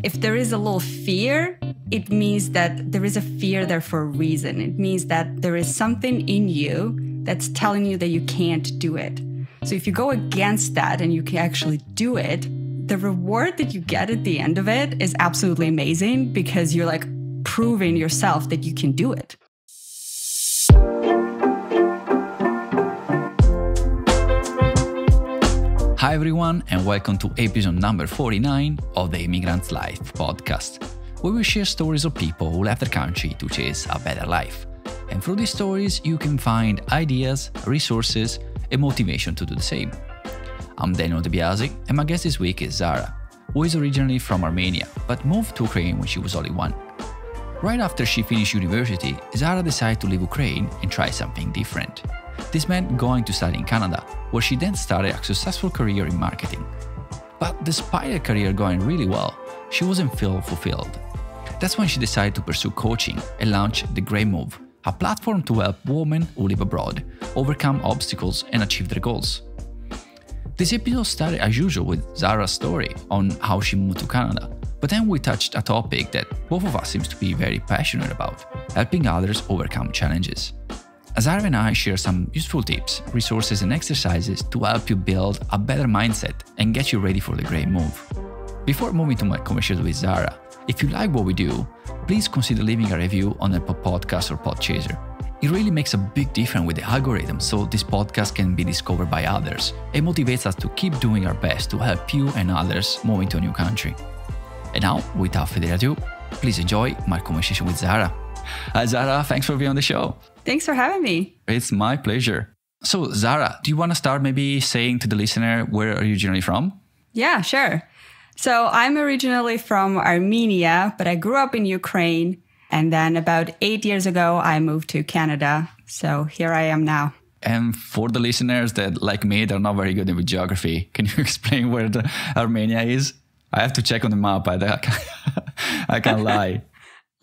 if there is a little fear, it means that there is a fear there for a reason. It means that there is something in you that's telling you that you can't do it. So if you go against that and you can actually do it, the reward that you get at the end of it is absolutely amazing because you're like proving yourself that you can do it. Hi everyone, and welcome to episode number 49 of the Immigrant Life podcast, where we share stories of people who left their country to chase a better life. And through these stories, you can find ideas, resources, and motivation to do the same. I'm Daniel DeBiase, and my guest this week is Zara, who is originally from Armenia, but moved to Ukraine when she was only 1. Right after she finished university, Zara decided to leave Ukraine and try something different. This meant going to study in Canada, where she then started a successful career in marketing. But despite her career going really well, she wasn't fulfilled. That's when she decided to pursue coaching and launch The Great Move, a platform to help women who live abroad overcome obstacles and achieve their goals. This episode started as usual with Zara's story on how she moved to Canada, but then we touched a topic that both of us seems to be very passionate about, helping others overcome challenges. Zara and I share some useful tips, resources and exercises to help you build a better mindset and get you ready for the great move. Before moving to my conversation with Zara, if you like what we do, please consider leaving a review on Apple Podcasts or Podchaser. It really makes a big difference with the algorithm, so this podcast can be discovered by others. It motivates us to keep doing our best to help you and others move into a new country. And now, without further ado, please enjoy my conversation with Zara. Hi Zara, thanks for being on the show. Thanks for having me. It's my pleasure. So Zara, do you want to start maybe saying to the listener, where are you originally from? Yeah, sure. So I'm originally from Armenia, but I grew up in Ukraine. And then about 8 years ago, I moved to Canada. So here I am now. And for the listeners that, like me, they're not very good with geography, can you explain where the Armenia is? I have to check on the map. I can't lie.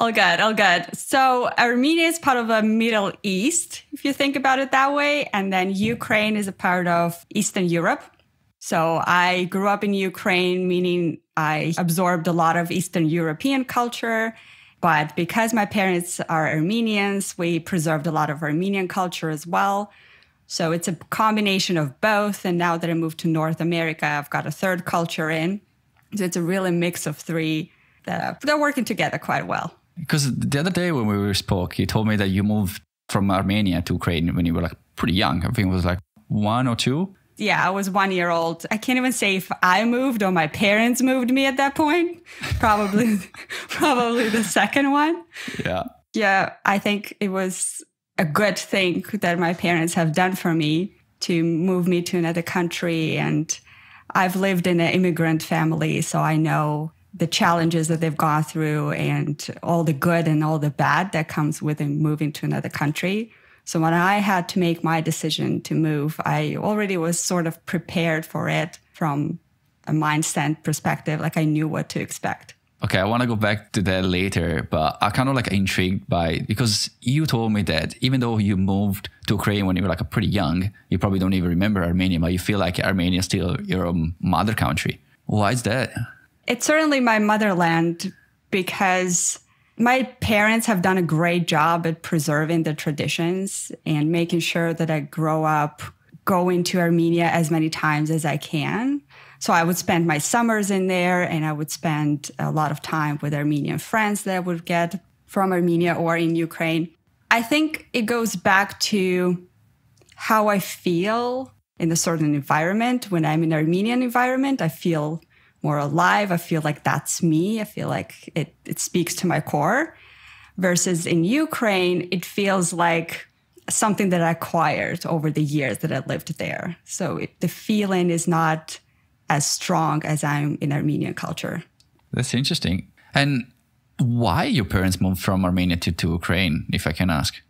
All good. So Armenia is part of the Middle East, if you think about it that way. And then Ukraine is a part of Eastern Europe. So I grew up in Ukraine, meaning I absorbed a lot of Eastern European culture. But because my parents are Armenians, we preserved a lot of Armenian culture as well. So it's a combination of both. And now that I moved to North America, I've got a third culture in. So it's a really mix of three that are working together quite well. Because the other day when we spoke, you told me that you moved from Armenia to Ukraine when you were like pretty young. I think it was like 1 or 2. Yeah, I was 1 year old. I can't even say if I moved or my parents moved me at that point. Probably the second one. Yeah. Yeah, I think it was a good thing that my parents have done for me to move me to another country. And I've lived in an immigrant family, so I know the challenges that they've gone through and all the good and all the bad that comes with moving to another country. So when I had to make my decision to move, I already was sort of prepared for it from a mindset perspective, like I knew what to expect. Okay, I want to go back to that later, but I'm kind of like intrigued because you told me that even though you moved to Ukraine when you were like pretty young, you probably don't even remember Armenia, but you feel like Armenia is still your mother country. Why is that? It's certainly my motherland because my parents have done a great job at preserving the traditions and making sure that I grow up going to Armenia as many times as I can. So I would spend my summers in there and I would spend a lot of time with Armenian friends that I would get from Armenia or in Ukraine. I think it goes back to how I feel in a certain environment. When I'm in an Armenian environment, I feel more alive. I feel like that's me. I feel like it speaks to my core. Versus in Ukraine, it feels like something that I acquired over the years that I lived there. So the feeling is not as strong as I'm in Armenian culture. That's interesting. And why your parents moved from Armenia to Ukraine, if I can ask?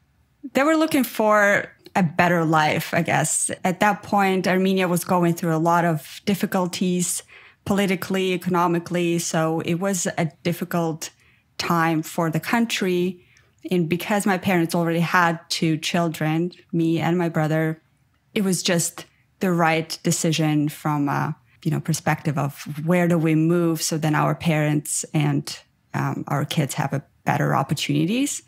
They were looking for a better life, I guess. At that point, Armenia was going through a lot of difficulties politically, economically. So it was a difficult time for the country. And because my parents already had 2 children, me and my brother, it was just the right decision from a perspective of where do we move so then our parents and our kids have a better opportunities.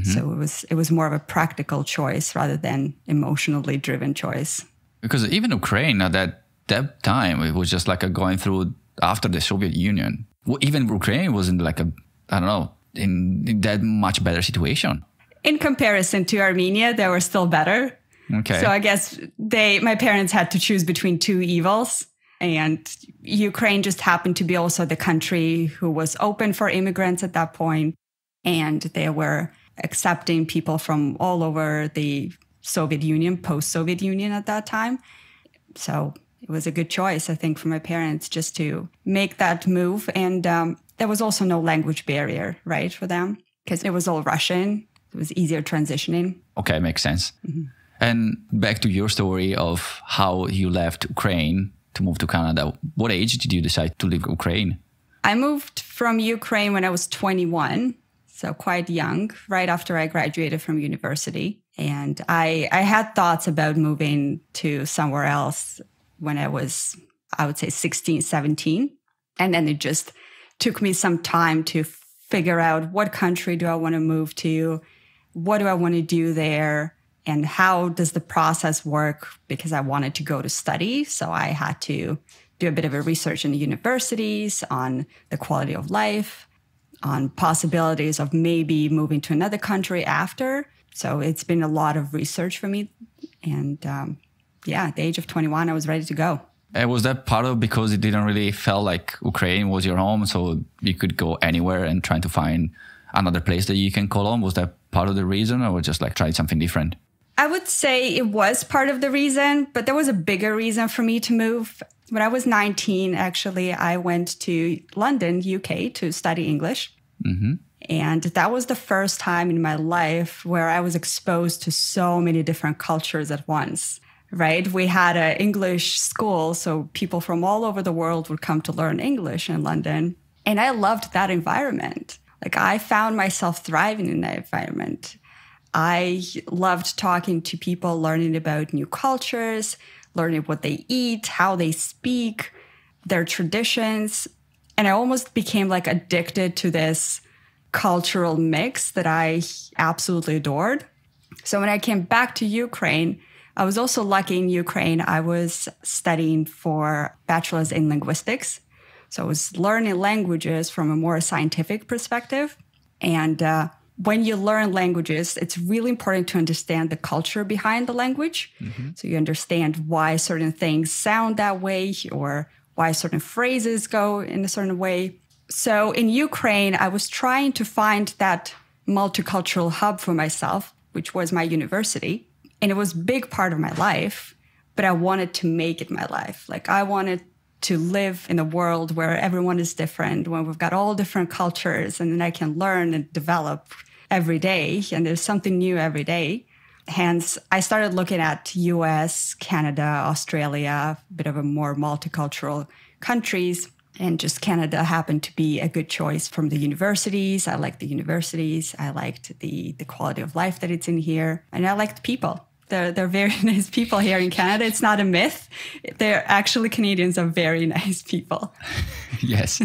So it was more of a practical choice rather than emotionally driven choice. Because even Ukraine at that time, it was just like a going through after the Soviet Union. Even Ukraine was in like in that much better situation. In comparison to Armenia, they were still better. Okay. So I guess my parents had to choose between two evils. And Ukraine just happened to be also the country who was open for immigrants at that point. And they were accepting people from all over the Soviet Union, post-Soviet Union at that time. So it was a good choice, I think, for my parents just to make that move. And there was also no language barrier, right, for them, because it was all Russian. It was easier transitioning. Okay, makes sense. And back to your story of how you left Ukraine to move to Canada. What age did you decide to leave Ukraine? I moved from Ukraine when I was 21, so quite young, right after I graduated from university. And I had thoughts about moving to somewhere else when I was, I would say, 16, 17. And then it just took me some time to figure out what country do I want to move to, what do I want to do there, and how does the process work, because I wanted to go to study. So I had to do a bit of a research in the universities on the quality of life, on possibilities of maybe moving to another country after. So it's been a lot of research for me. And at the age of 21, I was ready to go. And was that part of because it didn't really feel like Ukraine was your home, so you could go anywhere and trying to find another place that you can call home? Was that part of the reason, or just like try something different? I would say it was part of the reason, but there was a bigger reason for me to move. When I was 19, actually, I went to London, UK, to study English. And that was the first time in my life where I was exposed to so many different cultures at once, right? We had an English school, so people from all over the world would come to learn English in London. And I loved that environment. Like, I found myself thriving in that environment. I loved talking to people, learning about new cultures, learning what they eat, how they speak, their traditions. And I almost became like addicted to this cultural mix that I absolutely adored. So when I came back to Ukraine, I was also lucky in Ukraine. I was studying for bachelor's in linguistics. So I was learning languages from a more scientific perspective. And when you learn languages, it's really important to understand the culture behind the language. So you understand why certain things sound that way or why certain phrases go in a certain way. So in Ukraine, I was trying to find that multicultural hub for myself, which was my university. And it was a big part of my life, but I wanted to make it my life. Like, I wanted to live in a world where everyone is different, when we've got all different cultures, and then I can learn and develop every day, and there's something new every day. Hence, I started looking at US, Canada, Australia, a bit of a more multicultural countries, and just Canada happened to be a good choice from the universities. I liked the universities. I liked the quality of life that it's in here, and I liked people. They're very nice people here in Canada. It's not a myth. Canadians are very nice people. Yes.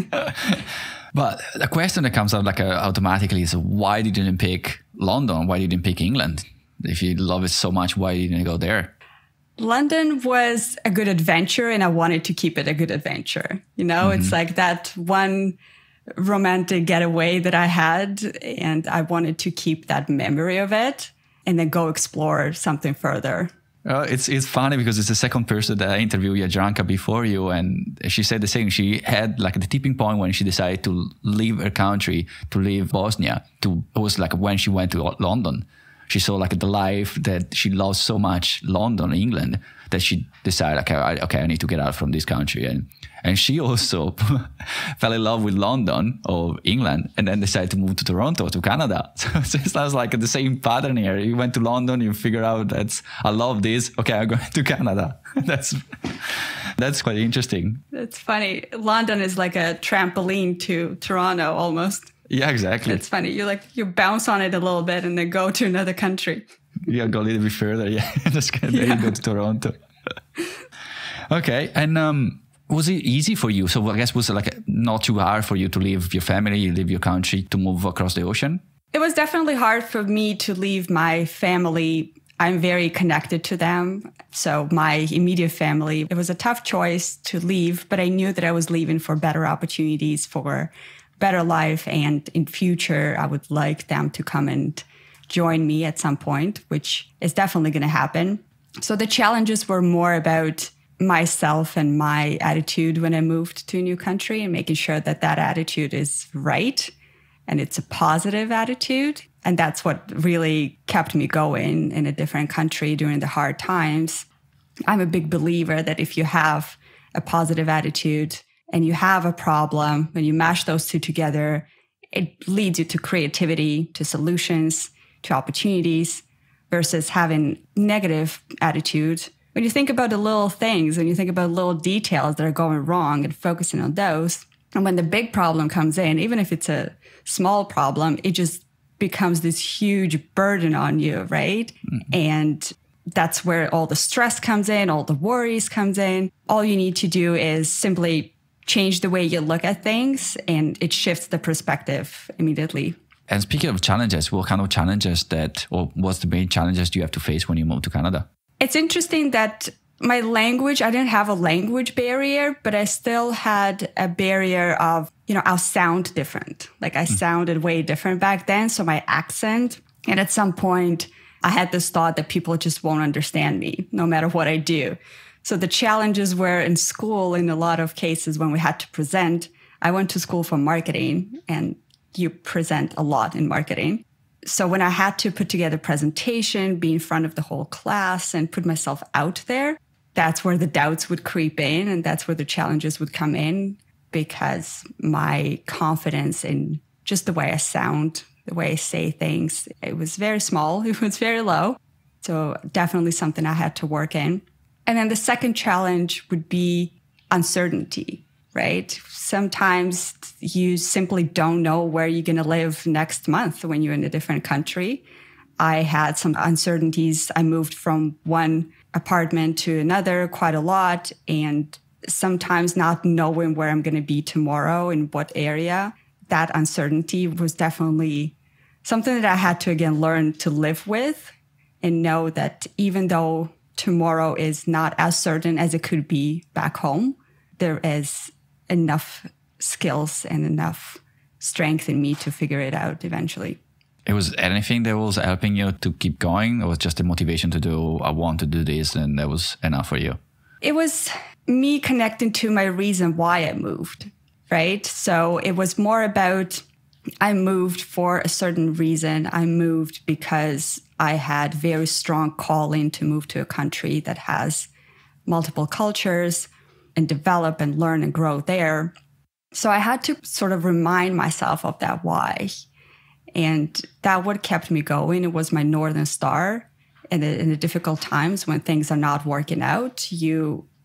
But the question that comes out automatically is, why did you didn't pick London? Why didn't you pick England? If you love it so much, why didn't you go there? London was a good adventure, and I wanted to keep it a good adventure. It's like that one romantic getaway that I had, and I wanted to keep that memory of it and then go explore something further. It's funny because it's the second person that I interviewed, Jadranka, before you, and she said the same. She had like the tipping point when she decided to leave her country, to leave Bosnia. It was like when she went to London. She saw like the life that she loves so much, London, England, that she decided, I need to get out from this country. And she also fell in love with London or England, and then decided to move to Toronto, to Canada. So it sounds like the same pattern here. You went to London, you figure out I love this. Okay, I'm going to Canada. That's quite interesting. That's funny. London is like a trampoline to Toronto almost. Yeah, exactly. It's funny. You bounce on it a little bit and then go to another country. Yeah, go a little bit further. Yeah, then you go to Toronto. Okay, and Was it easy for you? So I guess was it like not too hard for you to leave your family, leave your country, to move across the ocean? It was definitely hard for me to leave my family. I'm very connected to them. So my immediate family, it was a tough choice to leave, but I knew that I was leaving for better opportunities, for better life. And in future, I would like them to come and join me at some point, which is definitely going to happen. So the challenges were more about myself and my attitude when I moved to a new country, and making sure that that attitude is right and it's a positive attitude. And that's what really kept me going in a different country during the hard times. I'm a big believer that if you have a positive attitude and you have a problem, when you mash those two together, it leads you to creativity, to solutions, to opportunities, versus having negative attitude. When you think about the little things, when you think about little details that are going wrong and focusing on those, and when the big problem comes in, even if it's a small problem, it just becomes this huge burden on you, right? Mm-hmm. And that's where all the stress comes in, all the worries comes in. All you need to do is simply change the way you look at things, and it shifts the perspective immediately. And speaking of challenges, what kind of challenges or what's the main challenges do you have to face when you move to Canada? It's interesting that my language, I didn't have a language barrier, but I still had a barrier of, I'll sound different. Like I sounded way different back then. So my accent, and at some point I had this thought that people just won't understand me no matter what I do. So the challenges were in school, in a lot of cases when we had to present. I went to school for marketing, and you present a lot in marketing. So when I had to put together a presentation, be in front of the whole class and put myself out there, that's where the doubts would creep in, and that's where the challenges would come in, because my confidence in just the way I sound, the way I say things, it was very small. It was very low. So definitely something I had to work in. And then the second challenge would be uncertainty, right? Sometimes you simply don't know where you're going to live next month when you're in a different country. I had some uncertainties. I moved from one apartment to another quite a lot, and sometimes not knowing where I'm going to be tomorrow, in what area. That uncertainty was definitely something that I had to, again, learn to live with, and know that even though tomorrow is not as certain as it could be back home, there is enough skills and enough strength in me to figure it out eventually. It was anything that was helping you to keep going? Or was just the motivation to do, I want to do this, and that was enough for you? It was me connecting to my reason why I moved, right? So it was more about, I moved for a certain reason. I moved because I had very strong calling to move to a country that has multiple cultures and develop and learn and grow there. So I had to sort of remind myself of that why. And that what kept me going. It was my Northern Star. And in the difficult times when things are not working out,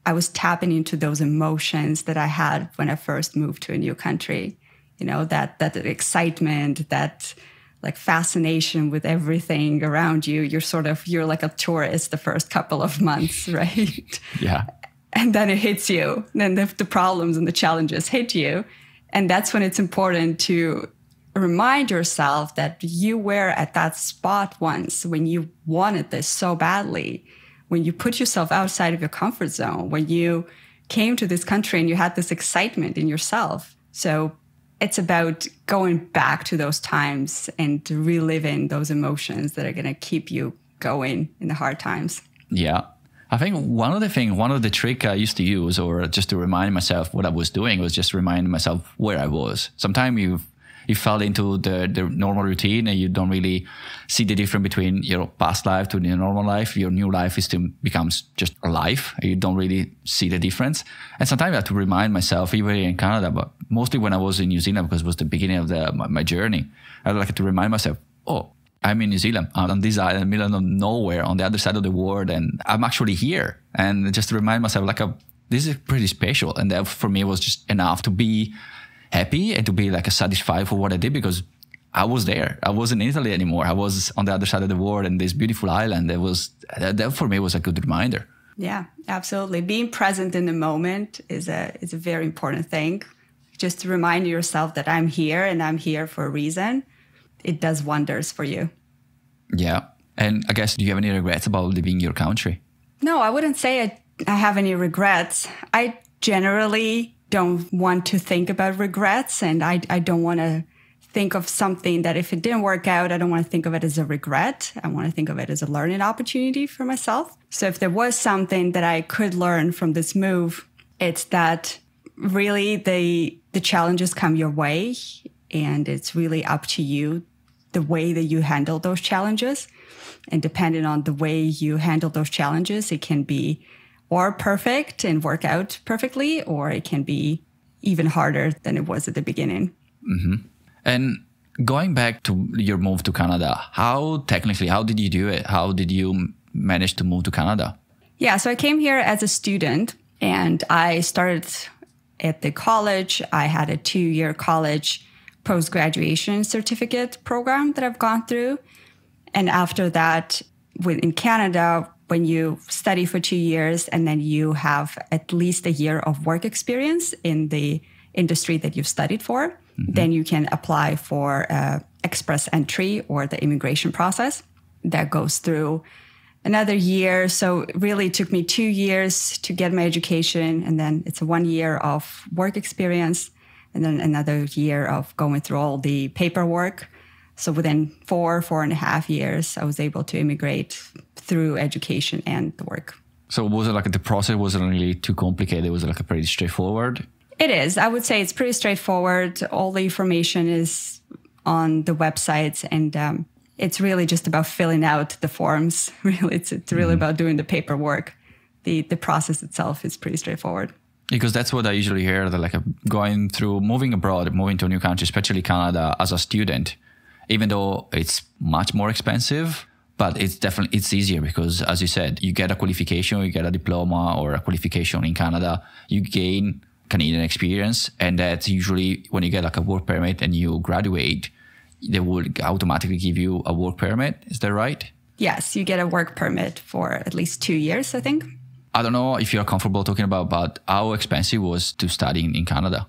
I was tapping into those emotions that I had when I first moved to a new country. That excitement, that like fascination with everything around you. You're like a tourist the first couple of months, right? Yeah. And then it hits you. Then the problems and the challenges hit you. And that's when it's important to remind yourself that you were at that spot once when you wanted this so badly, when you put yourself outside of your comfort zone, when you came to this country and you had this excitement in yourself. So it's about going back to those times and reliving those emotions that are going to keep you going in the hard times. Yeah. I think one of the trick I used to use, or just to remind myself what I was doing, was just reminding myself where I was. Sometimes you fell into the normal routine and you don't really see the difference between your past life to your normal life. Your new life becomes just a life. You don't really see the difference. And sometimes I have to remind myself, even in Canada, but mostly when I was in New Zealand, because it was the beginning of my journey, I like to remind myself, I'm in New Zealand. I'm on this island, in the middle of nowhere, on the other side of the world, and I'm actually here. And just to remind myself, this is pretty special. And that for me was just enough to be happy and to be satisfied for what I did, because I was there. I wasn't in Italy anymore. I was on the other side of the world in this beautiful island. That for me was a good reminder. Yeah, absolutely. Being present in the moment is a very important thing. Just to remind yourself that I'm here and I'm here for a reason. It does wonders for you. Yeah. And I guess, do you have any regrets about leaving your country? No, I wouldn't say I have any regrets. I generally don't want to think about regrets, and I don't want to think of something that if it didn't work out, I don't want to think of it as a regret. I want to think of it as a learning opportunity for myself. So if there was something that I could learn from this move, it's that really the challenges come your way, and it's really up to you, the way that you handle those challenges. And depending on the way you handle those challenges, it can be or perfect and work out perfectly, or it can be even harder than it was at the beginning. Mm-hmm. And going back to your move to Canada, how did you do it? How did you manage to move to Canada? Yeah, so I came here as a student, and I started at the college. I had a 2-year college post-graduation certificate program that I've gone through. And after that, in Canada, when you study for 2 years and then you have at least a year of work experience in the industry that you've studied for, then you can apply for express entry or the immigration process. That goes through another year. So it really took me 2 years to get my education. And then it's 1 year of work experience and then another year of going through all the paperwork. So within 4.5 years, I was able to immigrate through education and the work. So was it like the process wasn't really too complicated? Was it like a pretty straightforward? It is. I would say it's pretty straightforward. All the information is on the websites, and it's really just about filling out the forms. Really, it's really about doing the paperwork. The process itself is pretty straightforward. Because that's what I usually hear, that like moving abroad, moving to a new country, especially Canada as a student, even though it's much more expensive, but it's easier because, as you said, you get a qualification, you get a diploma or a qualification in Canada, you gain Canadian experience, and that's usually when you get like a work permit and you graduate, they will automatically give you a work permit. Is that right? Yes, you get a work permit for at least 2 years, I think. I don't know if you're comfortable talking about, but how expensive was to study in Canada?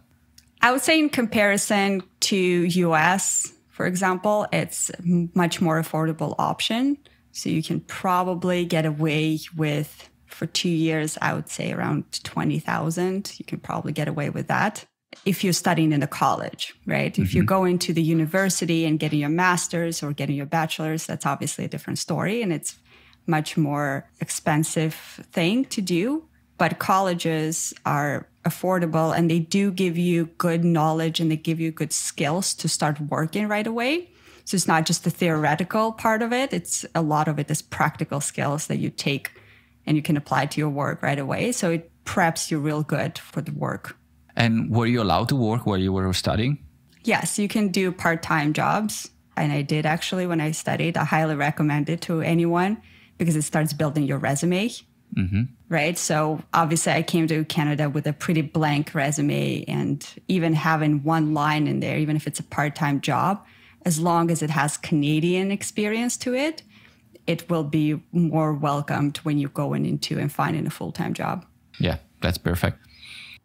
I would say in comparison to US, for example, it's a much more affordable option. So you can probably get away with, for 2 years, I would say around $20,000. You can probably get away with that if you're studying in a college, right? If you're going to the university and getting your master's or getting your bachelor's, that's obviously a different story. And it's much more expensive thing to do. But colleges are affordable, and they do give you good knowledge and they give you good skills to start working right away. So it's not just the theoretical part of it. It's a lot of it is practical skills that you take and you can apply to your work right away. So it preps you real good for the work. And were you allowed to work while you were studying? Yes, you can do part-time jobs. And I did actually when I studied. I highly recommend it to anyone because it starts building your resume. Right? So obviously I came to Canada with a pretty blank resume, and even having one line in there, even if it's a part-time job, as long as it has Canadian experience to it, it will be more welcomed when you're going into and finding a full-time job. Yeah, that's perfect.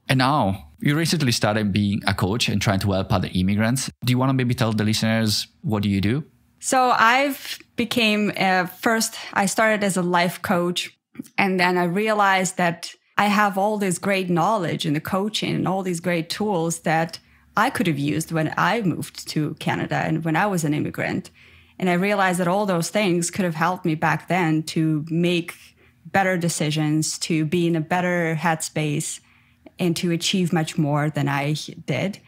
And now you recently started being a coach and trying to help other immigrants. Do you want to maybe tell the listeners, what do you do? So I've became I started as a life coach. And then I realized that I have all this great knowledge in the coaching and all these great tools that I could have used when I moved to Canada and when I was an immigrant. And I realized that all those things could have helped me back then to make better decisions, to be in a better headspace, and to achieve much more than I did.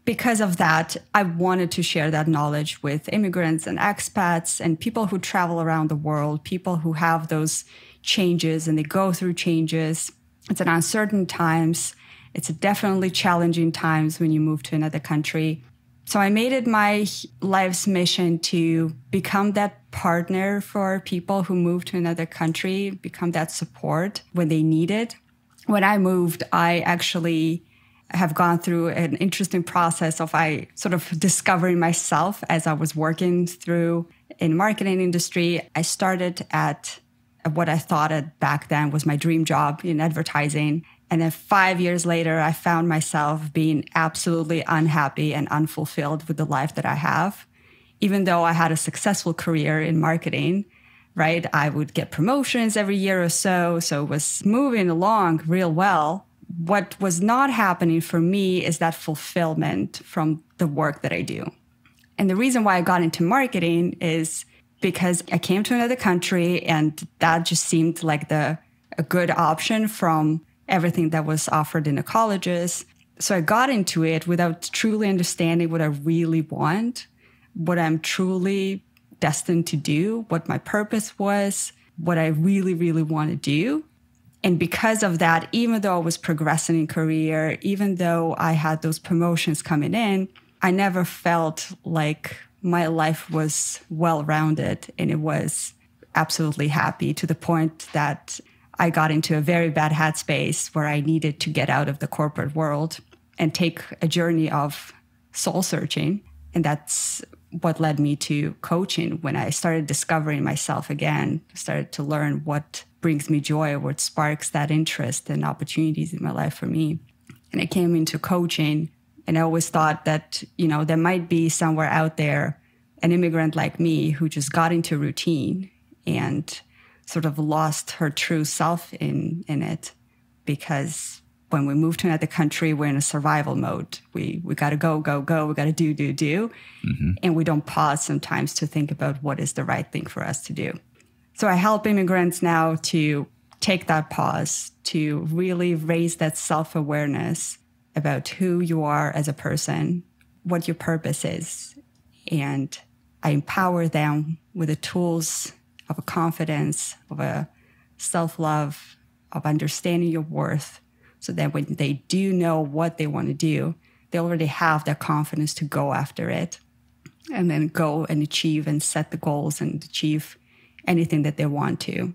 Because of that, I wanted to share that knowledge with immigrants and expats and people who travel around the world, people who have those changes and they go through changes. It's an uncertain times. It's definitely challenging times when you move to another country. So I made it my life's mission to become that partner for people who move to another country, become that support when they need it. When I moved, I actually have gone through an interesting process of sort of discovering myself as I was working through in marketing industry. I started at what I thought back then was my dream job in advertising. And then 5 years later, I found myself being absolutely unhappy and unfulfilled with the life that I have. Even though I had a successful career in marketing, right? I would get promotions every year or so. So it was moving along real well. What was not happening for me is that fulfillment from the work that I do. And the reason why I got into marketing is because I came to another country and that just seemed like a good option from everything that was offered in the colleges. So I got into it without truly understanding what I really want, what I'm truly destined to do, what my purpose was, what I really, really want to do. And because of that, even though I was progressing in career, even though I had those promotions coming in, I never felt like my life was well-rounded and it was absolutely happy, to the point that I got into a very bad headspace where I needed to get out of the corporate world and take a journey of soul searching. And that's what led me to coaching. When I started discovering myself again, started to learn what brings me joy, what sparks that interest and opportunities in my life for me. And I came into coaching, and I always thought that, there might be somewhere out there an immigrant like me who just got into routine and sort of lost her true self in it. Because when we move to another country, we're in a survival mode. We got to go. We got to do. Mm-hmm. And we don't pause sometimes to think about what is the right thing for us to do. So I help immigrants now to take that pause, to really raise that self-awareness about who you are as a person, what your purpose is. And I empower them with the tools of a confidence, of a self-love, of understanding your worth, so that when they do know what they want to do, they already have that confidence to go after it and then go and achieve and set the goals and achieve anything that they want to.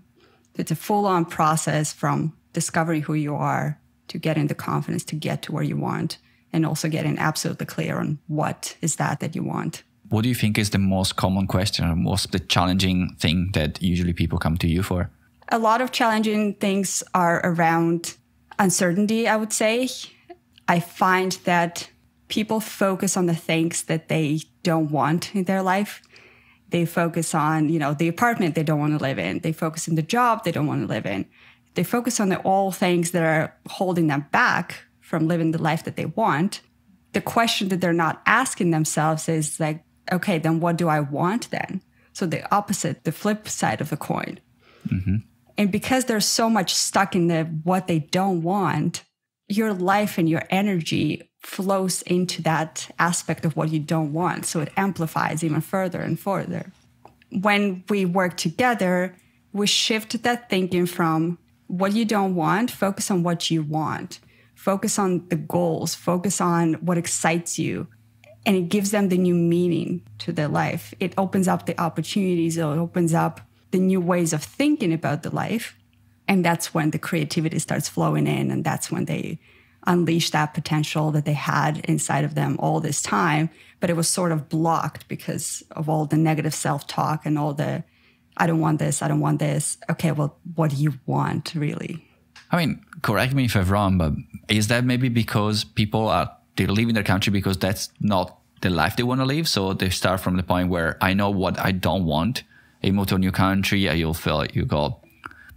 It's a full-on process from discovering who you are to getting the confidence to get to where you want, and also getting absolutely clear on what is that you want. What do you think is the most common question, or most the challenging thing that usually people come to you for? A lot of challenging things are around uncertainty, I would say. I find that people focus on the things that they don't want in their life. They focus on, the apartment they don't want to live in. They focus on the job they don't want to live in. They focus on all things that are holding them back from living the life that they want. The question that they're not asking themselves is like, okay, then what do I want then? So the opposite, the flip side of the coin. Mm-hmm. And because there's so much stuck in what they don't want, your life and your energy flows into that aspect of what you don't want. So it amplifies even further and further. When we work together, we shift that thinking from what you don't want, focus on what you want. Focus on the goals, focus on what excites you. And it gives them the new meaning to their life. It opens up the opportunities, it opens up the new ways of thinking about the life. And that's when the creativity starts flowing in, and that's when they unleash that potential that they had inside of them all this time, but it was sort of blocked because of all the negative self-talk and all the, I don't want this. Okay, well, what do you want really? I mean, correct me if I'm wrong, but is that maybe because they live in their country because that's not the life they want to live? So they start from the point where I know what I don't want. You move to a new country, you'll feel like you got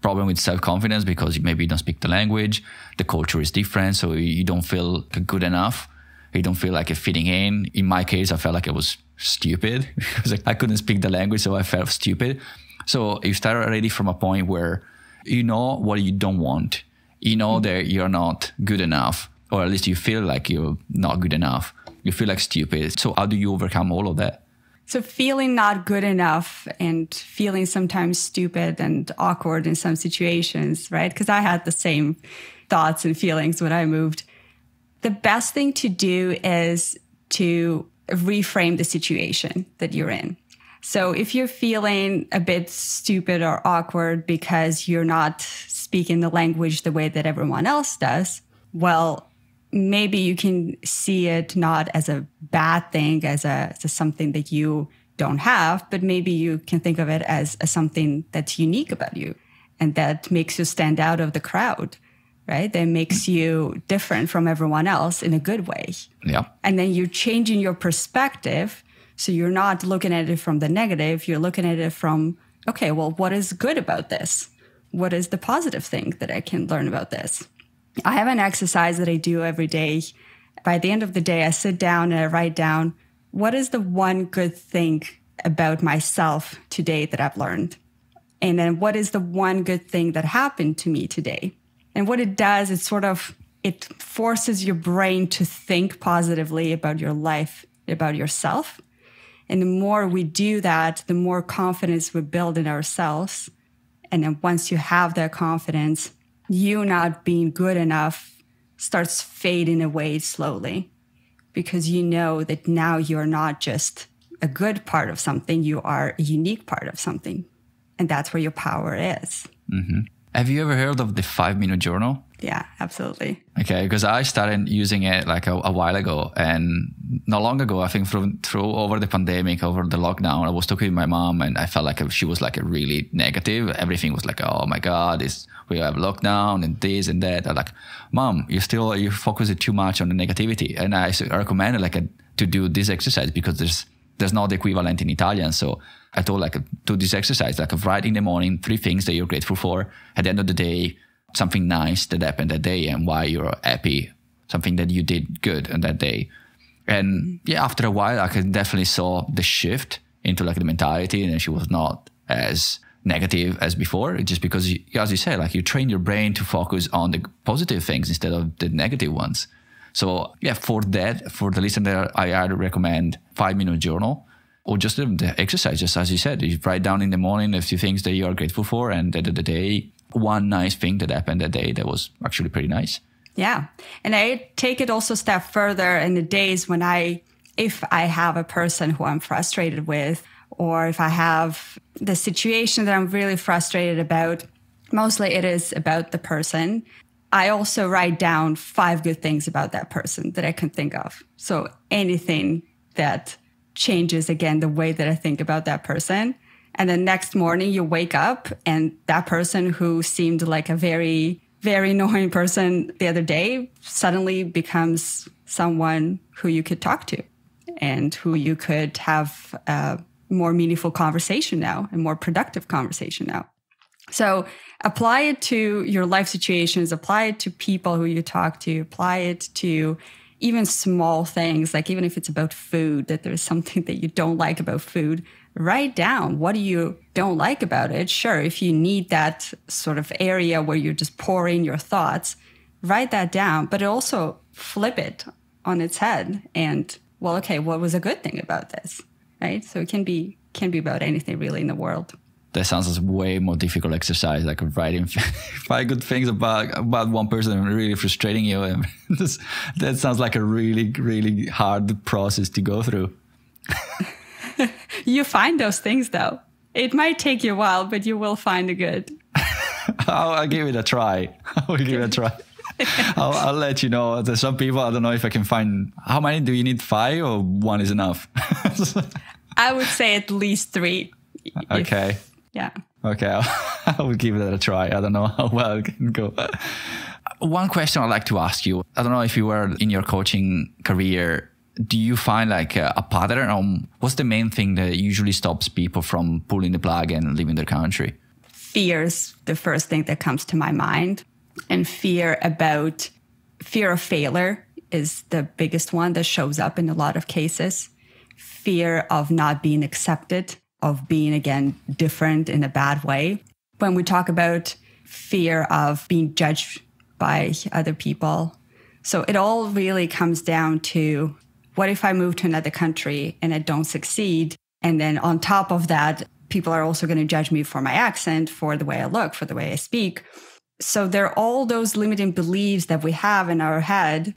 problem with self-confidence because maybe you don't speak the language, the culture is different, so you don't feel good enough, you don't feel like you're fitting in. In my case, I felt like I was stupid because I couldn't speak the language, so I felt stupid. So you start already from a point where you know what you don't want, you know that you're not good enough, or at least you feel like you're not good enough, you feel like stupid. So how do you overcome all of that? So feeling not good enough and feeling sometimes stupid and awkward in some situations, right? Because I had the same thoughts and feelings when I moved. The best thing to do is to reframe the situation that you're in. So if you're feeling a bit stupid or awkward because you're not speaking the language the way that everyone else does, well, maybe you can see it not as a bad thing, as something that you don't have, but maybe you can think of it as something that's unique about you. And that makes you stand out of the crowd, right? That makes you different from everyone else in a good way. Yeah. And then you're changing your perspective. So you're not looking at it from the negative. You're looking at it from, okay, well, what is good about this? What is the positive thing that I can learn about this? I have an exercise that I do every day. By the end of the day, I sit down and I write down, what is the one good thing about myself today that I've learned? And then what is the one good thing that happened to me today? And what it does, it forces your brain to think positively about your life, about yourself. And the more we do that, the more confidence we build in ourselves. And then once you have that confidence, you not being good enough starts fading away slowly, because you know that now you're not just a good part of something, you are a unique part of something. And that's where your power is. Mm-hmm. Have you ever heard of the 5-minute journal? Yeah, absolutely. Okay, because I started using it like a while ago, and not long ago, I think through over the pandemic, over the lockdown, I was talking with my mom, and I felt like she was like a really negative. Everything was like, oh my God, we have lockdown and this and that. I'm like, Mom, you focus too much on the negativity. And I recommended to do this exercise because there's not the equivalent in Italian. So I told do this exercise, write in the morning 3 things that you're grateful for. At the end of the day, something nice that happened that day and why you're happy, something that you did good on that day. And yeah, after a while, I could definitely saw the shift into the mentality, and she was not as negative as before, just because, as you said, you train your brain to focus on the positive things instead of the negative ones. So yeah, for the listener, I recommend 5-minute journal, or just the exercise, just as you said, you write down in the morning a few things that you are grateful for, and at the end of the day, one nice thing that happened that day that was actually pretty nice. Yeah. And I take it also a step further in the days when if I have a person who I'm frustrated with, or if I have the situation that I'm really frustrated about, mostly it is about the person. I also write down 5 good things about that person that I can think of. So anything that changes, again, the way that I think about that person. And then next morning you wake up and that person who seemed like a very, very annoying person the other day suddenly becomes someone who you could talk to and who you could have a more meaningful conversation now, a more productive conversation now. So apply it to your life situations, apply it to people who you talk to, apply it to even small things, like even if it's about food, that there's something that you don't like about food, write down what you don't like about it. Sure, if you need that sort of area where you just pour in your thoughts, write that down, but also flip it on its head and, well, okay, what was a good thing about this, right? So it can be about anything really in the world. That sounds like a way more difficult exercise, like writing 5 good things about one person really frustrating you. And that sounds like a really, really hard process to go through. You find those things, though. It might take you a while, but you will find the good. I'll give it a try. I'll let you know. There's some people, I don't know if I can find, how many do you need? 5 or 1 is enough? I would say at least 3. Okay. Yeah. Okay, I will give that a try. I don't know how well it can go. One question I'd like to ask you. I don't know if you were in your coaching career, do you find a pattern on what's the main thing that usually stops people from pulling the plug and leaving their country? Fear's the first thing that comes to my mind. And fear of failure is the biggest one that shows up in a lot of cases. Fear of not being accepted, of being, again, different in a bad way. When we talk about fear of being judged by other people, so it all really comes down to, what if I move to another country and I don't succeed? And then on top of that, people are also going to judge me for my accent, for the way I look, for the way I speak. So there are all those limiting beliefs that we have in our head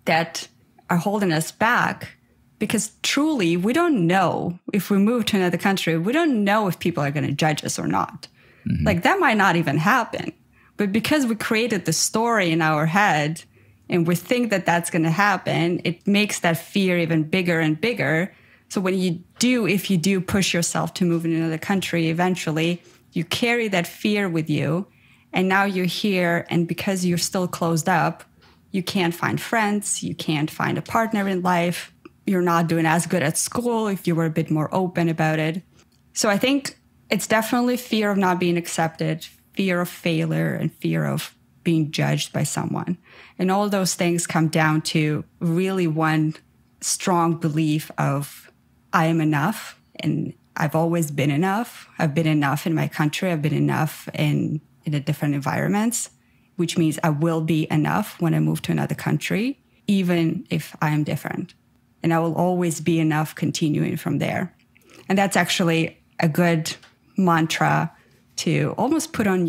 that are holding us back. Because truly, we don't know if we move to another country, we don't know if people are going to judge us or not. Mm-hmm. That might not even happen. But because we created the story in our head and we think that that's going to happen, it makes that fear even bigger and bigger. So if you do push yourself to move in another country, eventually You carry that fear with you. And now you're here. And because you're still closed up, you can't find friends. You can't find a partner in life. You're not doing as good at school if you were a bit more open about it. So I think it's definitely fear of not being accepted, fear of failure, and fear of being judged by someone. And all those things come down to really one strong belief of I am enough and I've always been enough. I've been enough in my country. I've been enough in the different environments, which means I will be enough when I move to another country, even if I am different. And I will always be enough continuing from there. And that's actually a good mantra to almost put on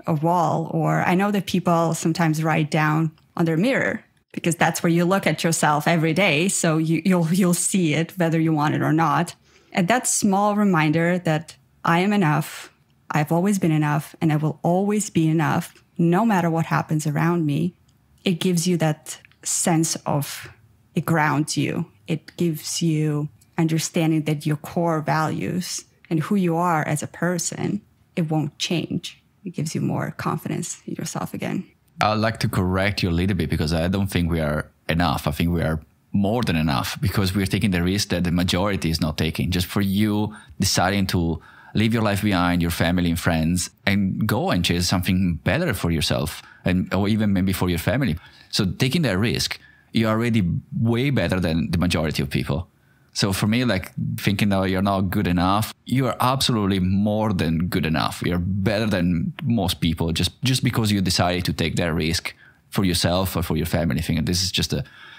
a wall, or I know that people sometimes write down on their mirror because that's where you look at yourself every day. So you'll see it whether you want it or not. And that small reminder that I am enough, I've always been enough, and I will always be enough no matter what happens around me. It gives you that sense of, it grounds you. It gives you understanding that your core values and who you are as a person, it won't change. It gives you more confidence in yourself again. I'd like to correct you a little bit because I don't think we are enough. I think we are more than enough because we're taking the risk that the majority is not taking. Just for you deciding to leave your life behind, your family and friends, and go and chase something better for yourself or even maybe for your family. So taking that risk, you're already way better than the majority of people. So for me, like thinking that you're not good enough, you are absolutely more than good enough. You're better than most people just because you decided to take that risk for yourself or for your family. I think this is just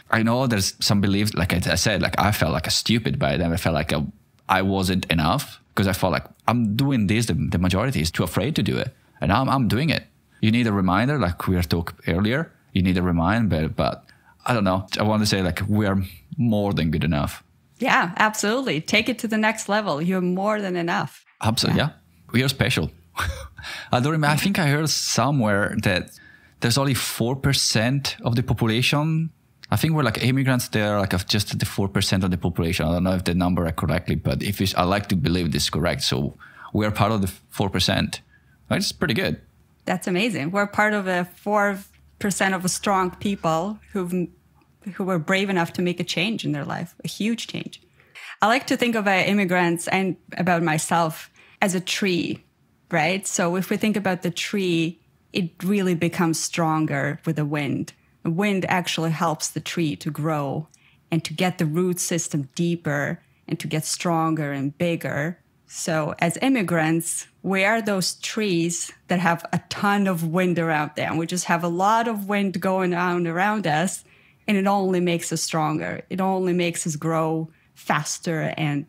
I know there's some beliefs, like I said, like I felt like a stupid by them. I felt like I wasn't enough because I felt like I'm doing this. The majority is too afraid to do it. And I'm doing it. You need a reminder, like we were talking earlier. You need a reminder, but I don't know. I want to say like we are more than good enough. Yeah, absolutely. Take it to the next level. You're more than enough. Absolutely, yeah. We are special. I don't remember. I think I heard somewhere that there's only 4% of the population. I think we're like immigrants. They're like just the 4% of the population. I don't know if the number is correctly, but I like to believe this is correct. So we are part of the 4%. That's pretty good. That's amazing. We're part of the 4% of a strong people who were brave enough to make a change in their life, a huge change. I like to think of immigrants and about myself as a tree, right? So if we think about the tree, it really becomes stronger with the wind. The wind actually helps the tree to grow and to get the root system deeper and to get stronger and bigger. So as immigrants, we are those trees that have a ton of wind around them. We just have a lot of wind going on around us. And it only makes us stronger. It only makes us grow faster and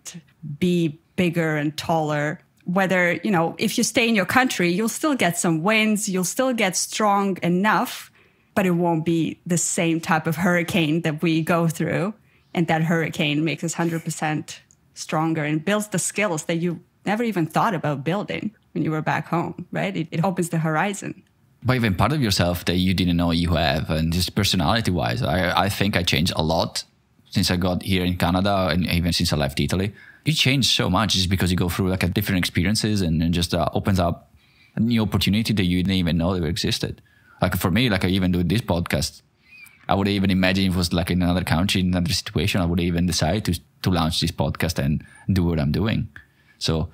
be bigger and taller. Whether, if you stay in your country, you'll still get some winds, you'll still get strong enough, but it won't be the same type of hurricane that we go through. And that hurricane makes us 100% stronger and builds the skills that you never even thought about building when you were back home, right? It opens the horizon. But even part of yourself that you didn't know you have, and just personality-wise, I think I changed a lot since I got here in Canada and even since I left Italy. You change so much just because you go through like a different experiences and just opens up a new opportunity that you didn't even know that existed. Like for me, like I even do this podcast, I would even imagine if it was like in another country, in another situation, I would even decide to launch this podcast and do what I'm doing. So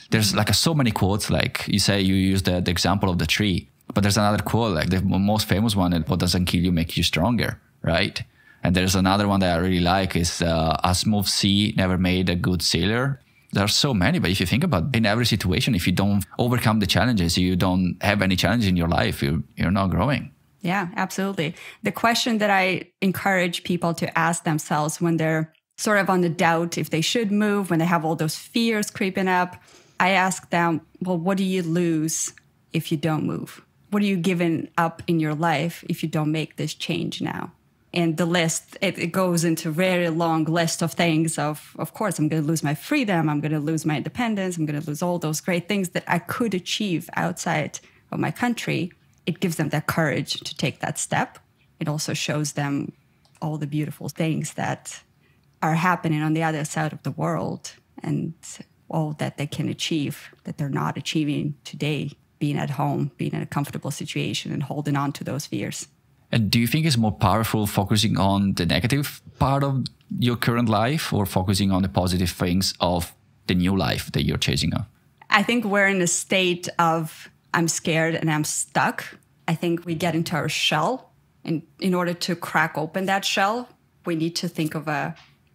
there's like so many quotes, like you say, you use the example of the tree. But there's another quote, like the most famous one, what doesn't kill you makes you stronger, right? And there's another one that I really like is a smooth sea never made a good sailor. There are so many, but if you think about in every situation, if you don't overcome the challenges, you don't have any challenge in your life, you're not growing. Yeah, absolutely. The question that I encourage people to ask themselves when they're sort of on the doubt if they should move, when they have all those fears creeping up, I ask them, well, what do you lose if you don't move? What are you giving up in your life if you don't make this change now? And the list, it goes into a very long list of things of course, I'm going to lose my freedom. I'm going to lose my independence. I'm going to lose all those great things that I could achieve outside of my country. It gives them that courage to take that step. It also shows them all the beautiful things that are happening on the other side of the world and all that they can achieve that they're not achieving today, being at home, being in a comfortable situation and holding on to those fears. And do you think it's more powerful focusing on the negative part of your current life or focusing on the positive things of the new life that you're chasing of? I think we're in a state of I'm scared and I'm stuck. I think we get into our shell. And in order to crack open that shell, we need to think of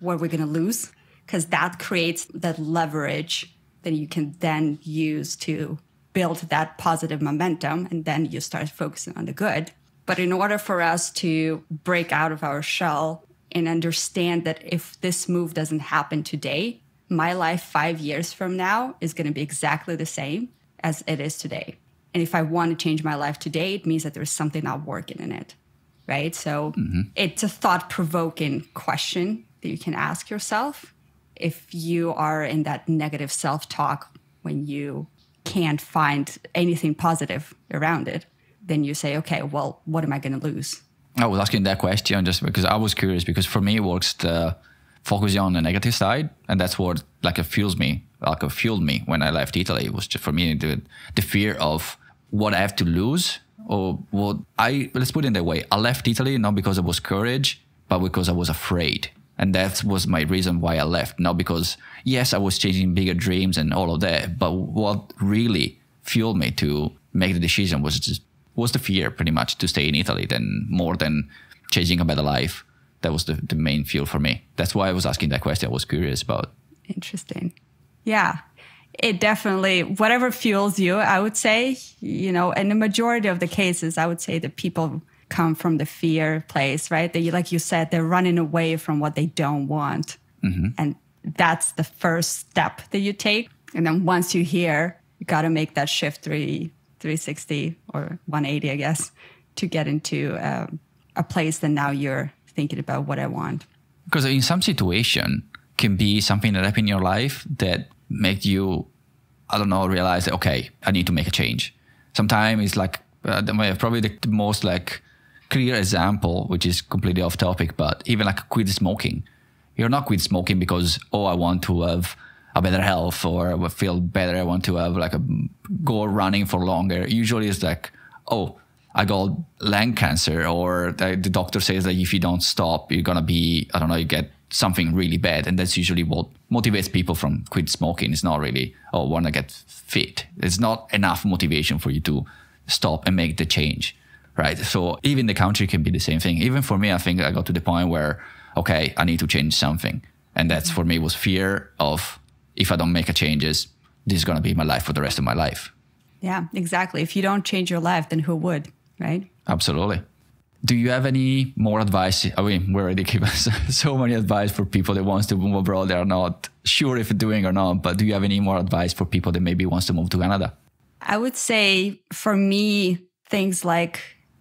what we're going to lose, because that creates that leverage that you can then use to build that positive momentum. And then you start focusing on the good. But in order for us to break out of our shell and understand that if this move doesn't happen today, my life 5 years from now is going to be exactly the same as it is today. And if I want to change my life today, it means that there's something not working in it, right? So it's a thought-provoking question that you can ask yourself. If you are in that negative self-talk when you can't find anything positive around it, then you say, okay, well, what am I going to lose? I was asking that question just because I was curious, because for me it works the focusing on the negative side, and that's what fueled me when I left Italy. It was just for me the fear of what I have to lose, or let's put it in that way. I left Italy not because I was courage, but because I was afraid. And that was my reason why I left. Not because, yes, I was chasing bigger dreams and all of that, but what really fueled me to make the decision was the fear, pretty much, to stay in Italy, more than chasing a better life. That was the main fuel for me. That's why I was asking that question. I was curious about. Interesting. Yeah, it definitely, whatever fuels you, I would say, in the majority of the cases, I would say that people come from the fear place, right? Like you said, they're running away from what they don't want. Mm-hmm. And that's the first step that you take. And then once you're here, you got to make that shift 360 or 180, I guess, to get into a place that now you're thinking about what I want. Because in some situation can be something that happened in your life that make you, realize that, okay, I need to make a change. Sometimes it's like, probably the most clear example, which is completely off topic, but even quit smoking. You're not quit smoking because, I want to have a better health or I feel better. I want to have go running for longer. Usually it's I got lung cancer, or the doctor says that if you don't stop, you're going to be, you get something really bad. And that's usually what motivates people from quit smoking. It's not really, want to get fit. It's not enough motivation for you to stop and make the change, right? So even the country can be the same thing. Even for me, I think I got to the point where, okay, I need to change something. And that's for me was fear of, if I don't make a changes, this is going to be my life for the rest of my life. Yeah, exactly. If you don't change your life, then who would, right? Absolutely. Do you have any more advice? I mean, we already gave us so many advice for people that wants to move abroad. They are not sure if they're doing or not, but do you have any more advice for people that maybe wants to move to Canada? I would say for me, things like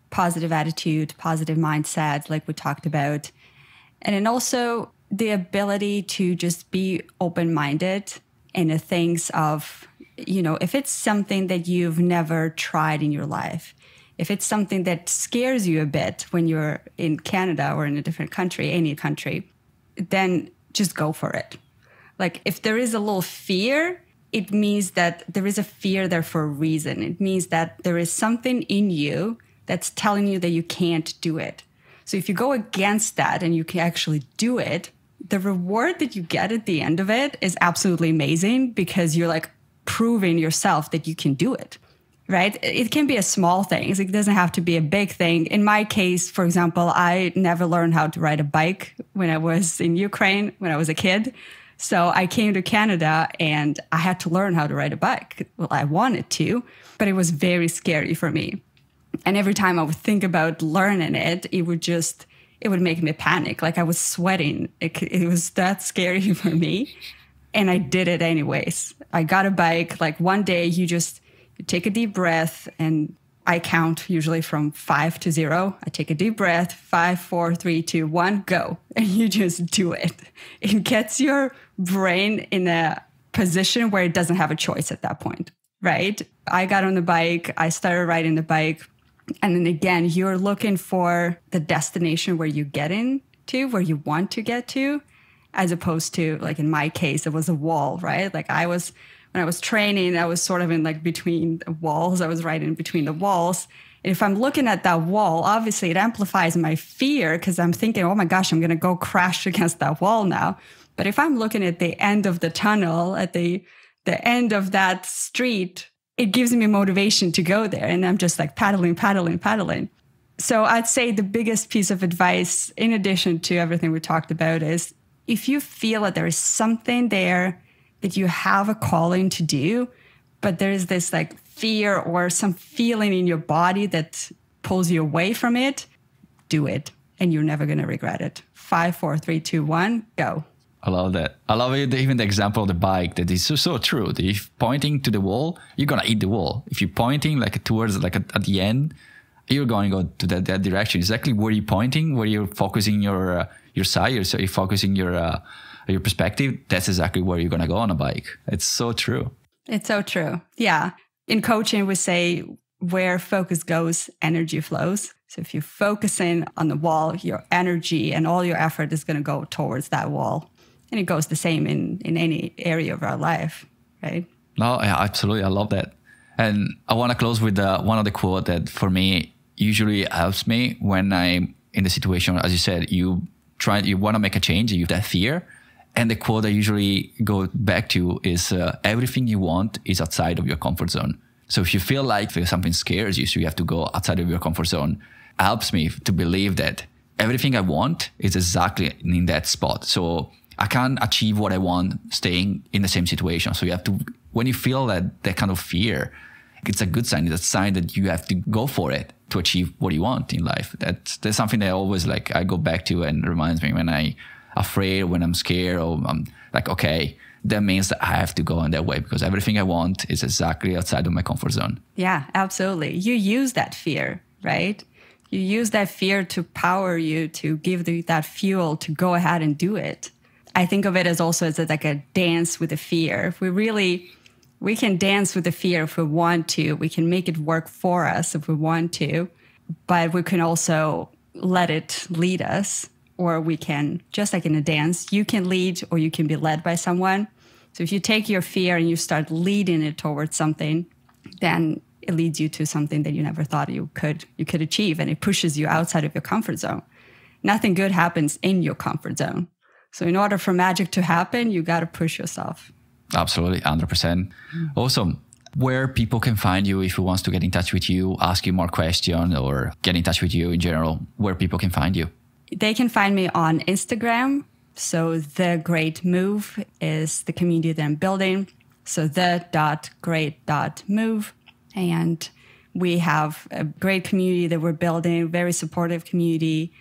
positive attitude, positive mindset, like we talked about, and then also the ability to just be open-minded in the things of, if it's something that you've never tried in your life, if it's something that scares you a bit when you're in Canada or in a different country, any country, then just go for it. If there is a little fear, it means that there is a fear there for a reason. It means that there is something in you that's telling you that you can't do it. So if you go against that and you can actually do it, the reward that you get at the end of it is absolutely amazing, because you're proving yourself that you can do it, right? It can be a small thing. It doesn't have to be a big thing. In my case, for example, I never learned how to ride a bike when I was in Ukraine, when I was a kid. So I came to Canada and I had to learn how to ride a bike. Well, I wanted to, but it was very scary for me. And every time I would think about learning it, it would make me panic. I was sweating. It was that scary for me. And I did it anyways. I got a bike. One day you take a deep breath, and I count usually from 5 to 0. I take a deep breath, 5, 4, 3, 2, 1, go. And you just do it. It gets your brain in a position where it doesn't have a choice at that point, right? I got on the bike. I started riding the bike. And then again, you're looking for the destination where you get into, where you want to get to. as opposed to like in my case, it was a wall, right? Like when I was training, I was sort of in like between the walls. I was right in between the walls. And if I'm looking at that wall, obviously it amplifies my fear because I'm thinking, oh my gosh, I'm going to go crash against that wall now. But if I'm looking at the end of the tunnel, at the end of that street, it gives me motivation to go there. And I'm just like paddling. So I'd say the biggest piece of advice, in addition to everything we talked about, is if you feel that there is something there that you have a calling to do, but there's this like fear or some feeling in your body that pulls you away from it, do it. And you're never going to regret it. 5, 4, 3, 2, 1, go. I love that. I love it, even the example of the bike, that is so true. If pointing to the wall, you're going to hit the wall. If you're pointing like towards like at the end, you're going to go to that direction. Exactly where you're pointing, where you're focusing your sight, so you're focusing your perspective, that's exactly where you're going to go on a bike. It's so true. It's so true. Yeah. In coaching, we say where focus goes, energy flows. So if you're focusing on the wall, your energy and all your effort is going to go towards that wall. And it goes the same in any area of our life, right? No, absolutely. I love that. And I want to close with one of the quotes that for me usually helps me when I'm in the situation. As you said, you want to make a change, you have that fear. And the quote I usually go back to is, everything you want is outside of your comfort zone. So if you feel like something scares you, so you have to go outside of your comfort zone, helps me to believe that everything I want is exactly in that spot. So I can't achieve what I want staying in the same situation. So you have to, when you feel that kind of fear, it's a good sign. It's a sign that you have to go for it to achieve what you want in life. That's something that I always I go back to and reminds me when I'm afraid, when I'm scared, or I'm like, okay, that means that I have to go in that way because everything I want is exactly outside of my comfort zone. Yeah, absolutely. You use that fear, right? You use that fear to power you, to give that fuel to go ahead and do it. I think of it as also as like a dance with the fear. If we can dance with the fear if we want to. We can make it work for us if we want to, but we can also let it lead us, or we can, just like in a dance, you can lead or you can be led by someone. So if you take your fear and you start leading it towards something, then it leads you to something that you never thought you could achieve, and it pushes you outside of your comfort zone. Nothing good happens in your comfort zone. So in order for magic to happen, you got to push yourself. Absolutely, 100%. Awesome. Where people can find you if who wants to get in touch with you, ask you more questions, or get in touch with you in general, where people can find you? They can find me on Instagram. So The Great Move is the community that I'm building. So the.great.move. And we have a great community that we're building, very supportive community.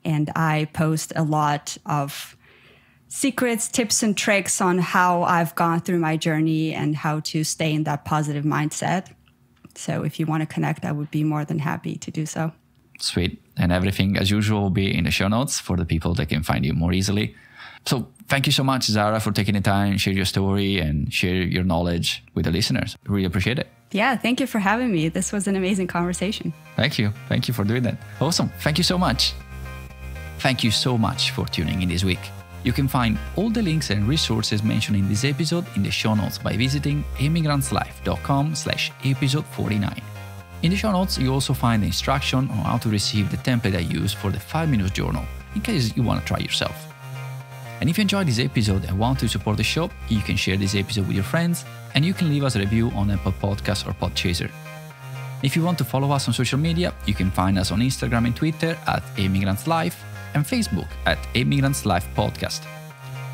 And I post a lot of secrets, tips, and tricks on how I've gone through my journey and how to stay in that positive mindset. So if you want to connect, I would be more than happy to do so. Sweet. And everything, as usual, will be in the show notes for the people that can find you more easily. So thank you so much, Zara, for taking the time, share your story and share your knowledge with the listeners. Really appreciate it. Yeah, thank you for having me. This was an amazing conversation. Thank you. Thank you for doing that. Awesome. Thank you so much. Thank you so much for tuning in this week. You can find all the links and resources mentioned in this episode in the show notes by visiting emigrantlife.com/episode 49. In the show notes, you also find the instruction on how to receive the template I use for the 5-minute journal, in case you want to try yourself. And if you enjoyed this episode and want to support the show, you can share this episode with your friends, and you can leave us a review on Apple Podcasts or Podchaser. If you want to follow us on social media, you can find us on Instagram and Twitter at @emigrantlife and Facebook at Emigrants Life Podcast.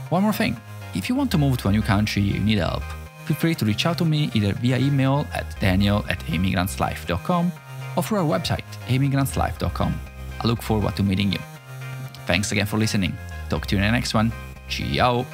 One more thing, if you want to move to a new country and you need help, feel free to reach out to me either via email at daniel@emigrantlife.com or through our website, emigrantlife.com. I look forward to meeting you. Thanks again for listening. Talk to you in the next one. Ciao!